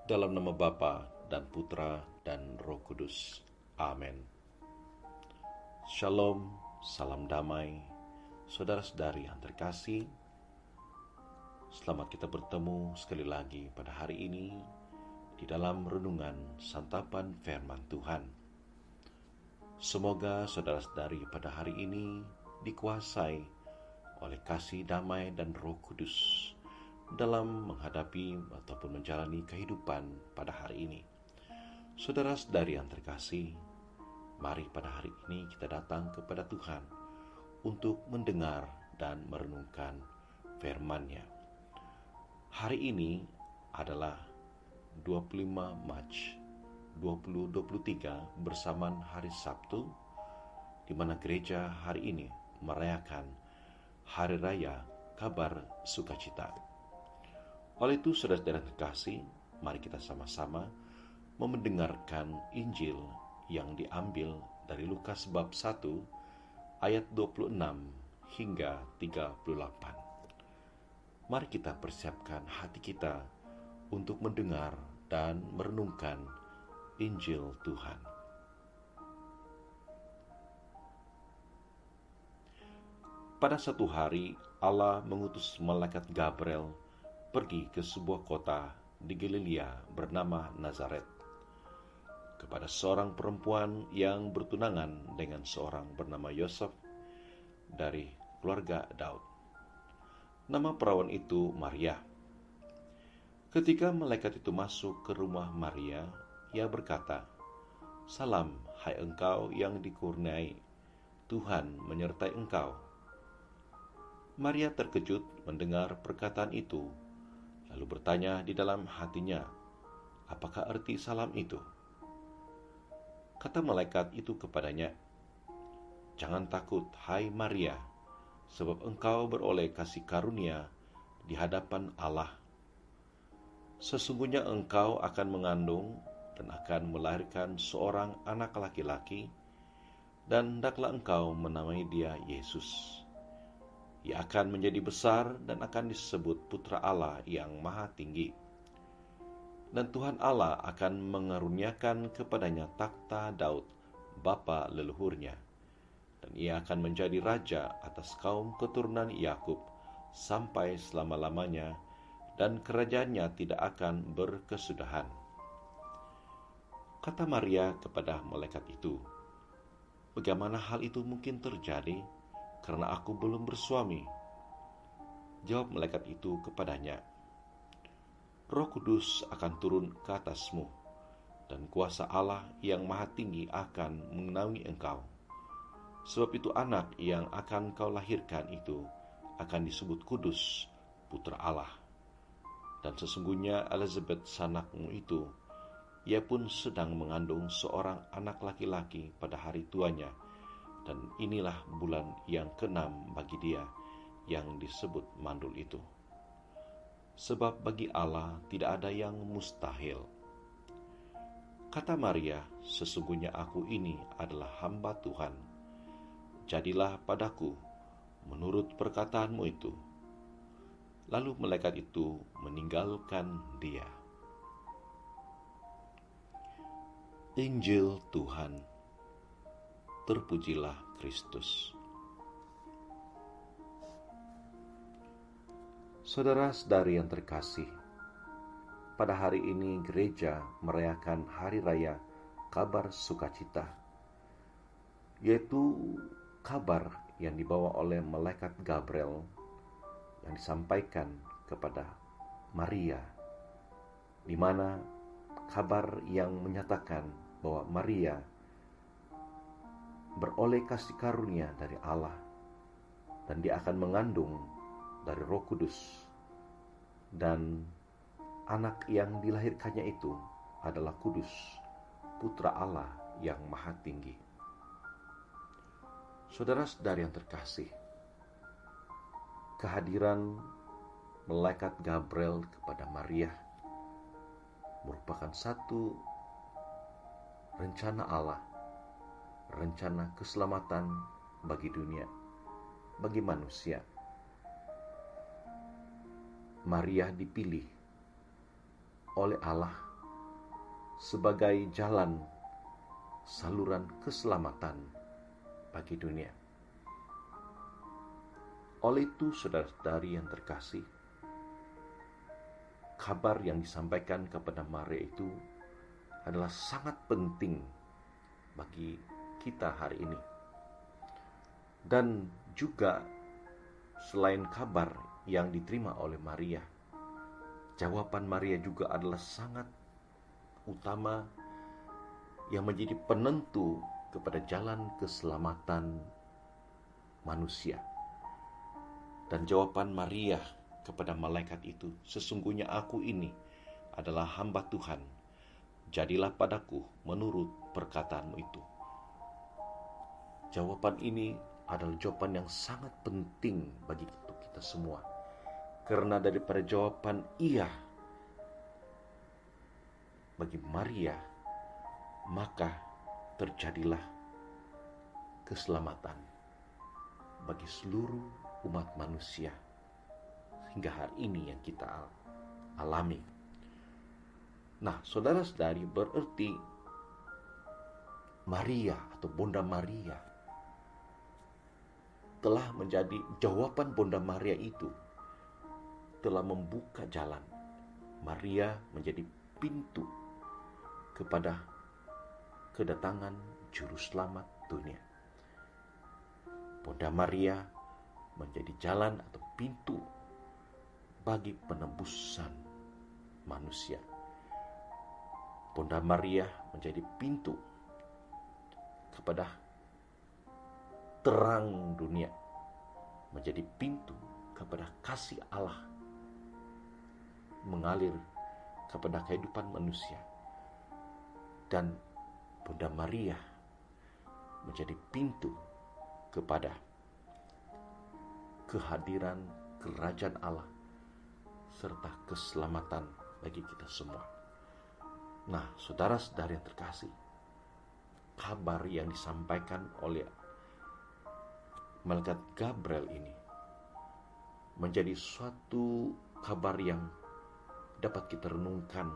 Dalam nama Bapa dan Putra dan Roh Kudus. Amin. Shalom, salam damai, saudara-saudari yang terkasih. Selamat kita bertemu sekali lagi pada hari ini di dalam renungan santapan firman Tuhan. Semoga saudara-saudari pada hari ini dikuasai oleh kasih damai dan Roh Kudus dalam menghadapi ataupun menjalani kehidupan pada hari ini. Saudara-saudari yang terkasih, mari pada hari ini kita datang kepada Tuhan untuk mendengar dan merenungkan firman-Nya. Hari ini adalah 25 Mac 2023 bersamaan hari Sabtu, di mana gereja hari ini merayakan Hari Raya Kabar Sukacita. Oleh itu, saudara-saudara terkasih, mari kita sama-sama mendengarkan Injil yang diambil dari Lukas bab 1 ayat 26 hingga 38. Mari kita persiapkan hati kita untuk mendengar dan merenungkan Injil Tuhan. Pada satu hari, Allah mengutus malaikat Gabriel pergi ke sebuah kota di Galilea bernama Nazaret, kepada seorang perempuan yang bertunangan dengan seorang bernama Yosef dari keluarga Daud. Nama perawan itu Maria. Ketika malaikat itu masuk ke rumah Maria, ia berkata, "Salam, hai engkau yang dikurniai, Tuhan menyertai engkau." Maria terkejut mendengar perkataan itu, lalu bertanya di dalam hatinya, apakah arti salam itu? Kata malaikat itu kepadanya, "Jangan takut, hai Maria, sebab engkau beroleh kasih karunia di hadapan Allah. Sesungguhnya engkau akan mengandung dan akan melahirkan seorang anak laki-laki, dan hendaklah engkau menamai dia Yesus. Ia akan menjadi besar dan akan disebut Putra Allah yang Maha Tinggi. Dan Tuhan Allah akan mengaruniakan kepadanya takhta Daud, bapa leluhurnya. Dan ia akan menjadi raja atas kaum keturunan Yakub sampai selama-lamanya, dan kerajaannya tidak akan berkesudahan." Kata Maria kepada malaikat itu, "Bagaimana hal itu mungkin terjadi, karena aku belum bersuami?" Jawab malaikat itu kepadanya, "Roh Kudus akan turun ke atasmu, dan kuasa Allah yang Maha Tinggi akan menaungi engkau. Sebab itu anak yang akan kau lahirkan itu akan disebut kudus, Putra Allah. Dan sesungguhnya Elizabeth sanakmu itu, ia pun sedang mengandung seorang anak laki-laki pada hari tuanya, dan inilah bulan yang ke-6 bagi dia yang disebut mandul itu. Sebab bagi Allah tidak ada yang mustahil." Kata Maria, "Sesungguhnya aku ini adalah hamba Tuhan. Jadilah padaku menurut perkataanmu itu." Lalu malaikat itu meninggalkan dia. Injil Tuhan. Terpujilah Kristus. Saudara-saudari yang terkasih, pada hari ini gereja merayakan Hari Raya Kabar Sukacita, yaitu kabar yang dibawa oleh malaikat Gabriel yang disampaikan kepada Maria, di mana kabar yang menyatakan bahwa Maria beroleh kasih karunia dari Allah, dan dia akan mengandung dari Roh Kudus, dan anak yang dilahirkannya itu adalah kudus, Putra Allah yang Maha Tinggi. Saudara-saudari yang terkasih, kehadiran malaikat Gabriel kepada Maria merupakan satu rencana Allah, rencana keselamatan bagi dunia, bagi manusia. Maria dipilih oleh Allah sebagai jalan saluran keselamatan bagi dunia. Oleh itu, saudara-saudari yang terkasih, kabar yang disampaikan kepada Maria itu adalah sangat penting bagi kita hari ini. Dan juga selain kabar yang diterima oleh Maria, jawaban Maria juga adalah sangat utama yang menjadi penentu kepada jalan keselamatan manusia. Dan jawaban Maria kepada malaikat itu, sesungguhnya aku ini adalah hamba Tuhan, jadilah padaku menurut perkataanmu itu. Jawaban ini adalah jawaban yang sangat penting bagi kita semua. Karena daripada jawaban iya bagi Maria, maka terjadilah keselamatan bagi seluruh umat manusia hingga hari ini yang kita alami. Nah, saudara-saudari, berarti Maria atau Bunda Maria telah menjadi jawaban Bunda Maria itu telah membuka jalan. Maria menjadi pintu kepada kedatangan juru selamat dunia. Bunda Maria menjadi jalan atau pintu bagi penebusan manusia. Bunda Maria menjadi pintu kepada terang dunia, menjadi pintu kepada kasih Allah mengalir kepada kehidupan manusia. Dan Bunda Maria menjadi pintu kepada kehadiran kerajaan Allah serta keselamatan bagi kita semua. Nah, saudara-saudari yang terkasih, kabar yang disampaikan oleh malaikat Gabriel ini menjadi suatu kabar yang dapat kita renungkan,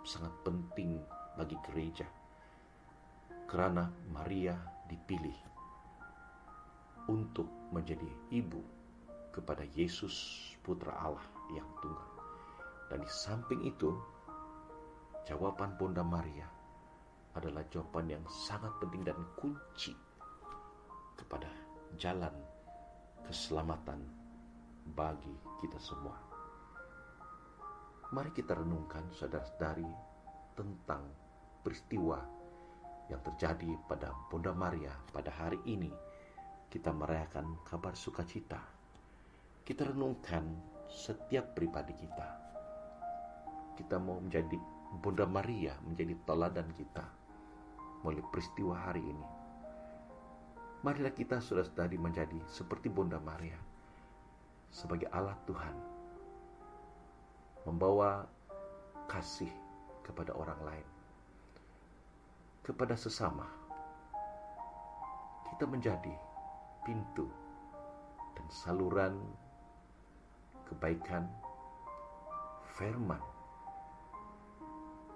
sangat penting bagi gereja. Karena Maria dipilih untuk menjadi ibu kepada Yesus Putra Allah yang tunggal. Dan di samping itu, jawaban Bunda Maria adalah jawaban yang sangat penting dan kunci kepada jalan keselamatan bagi kita semua. Mari kita renungkan, saudara-saudari, tentang peristiwa yang terjadi pada Bunda Maria pada hari ini. Kita merayakan kabar sukacita. Kita renungkan setiap pribadi kita. Kita mau menjadi Bunda Maria, menjadi teladan kita melalui peristiwa hari ini. Marilah kita, saudara-saudari, menjadi seperti Bunda Maria, sebagai alat Tuhan, membawa kasih kepada orang lain, kepada sesama. Kita menjadi pintu dan saluran kebaikan, firman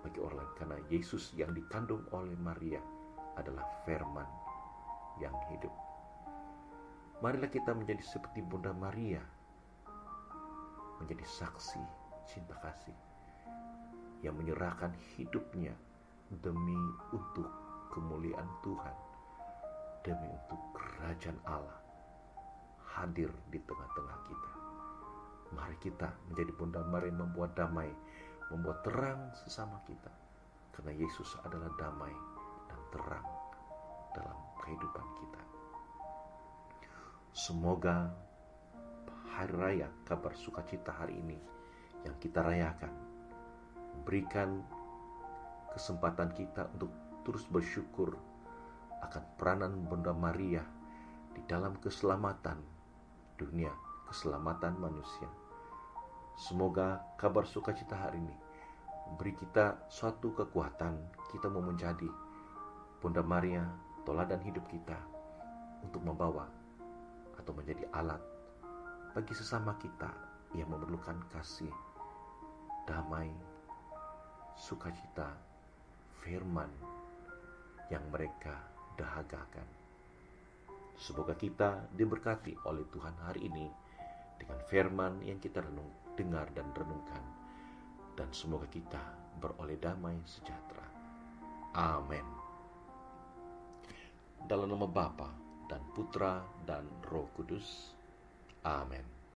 bagi orang lain. Karena Yesus yang dikandung oleh Maria adalah firman yang hidup. Marilah kita menjadi seperti Bunda Maria, menjadi saksi cinta kasih yang menyerahkan hidupnya demi untuk kemuliaan Tuhan, demi untuk kerajaan Allah hadir di tengah-tengah kita. Mari kita menjadi Bunda Maria, membuat damai, membuat terang sesama kita, karena Yesus adalah damai dan terang dalam kehidupan kita. Semoga hari raya kabar sukacita hari ini yang kita rayakan memberikan kesempatan kita untuk terus bersyukur akan peranan Bunda Maria di dalam keselamatan dunia, keselamatan manusia. Semoga kabar sukacita hari ini memberi kita suatu kekuatan. Kita mau menjadi Bunda Maria, teladan hidup kita, untuk membawa atau menjadi alat bagi sesama kita yang memerlukan kasih, damai, sukacita, firman yang mereka dahagakan. Semoga kita diberkati oleh Tuhan hari ini dengan firman yang kita dengar dan renungkan, dan semoga kita beroleh damai sejahtera. Amin. Dalam nama Bapa dan Putra dan Roh Kudus. Amin.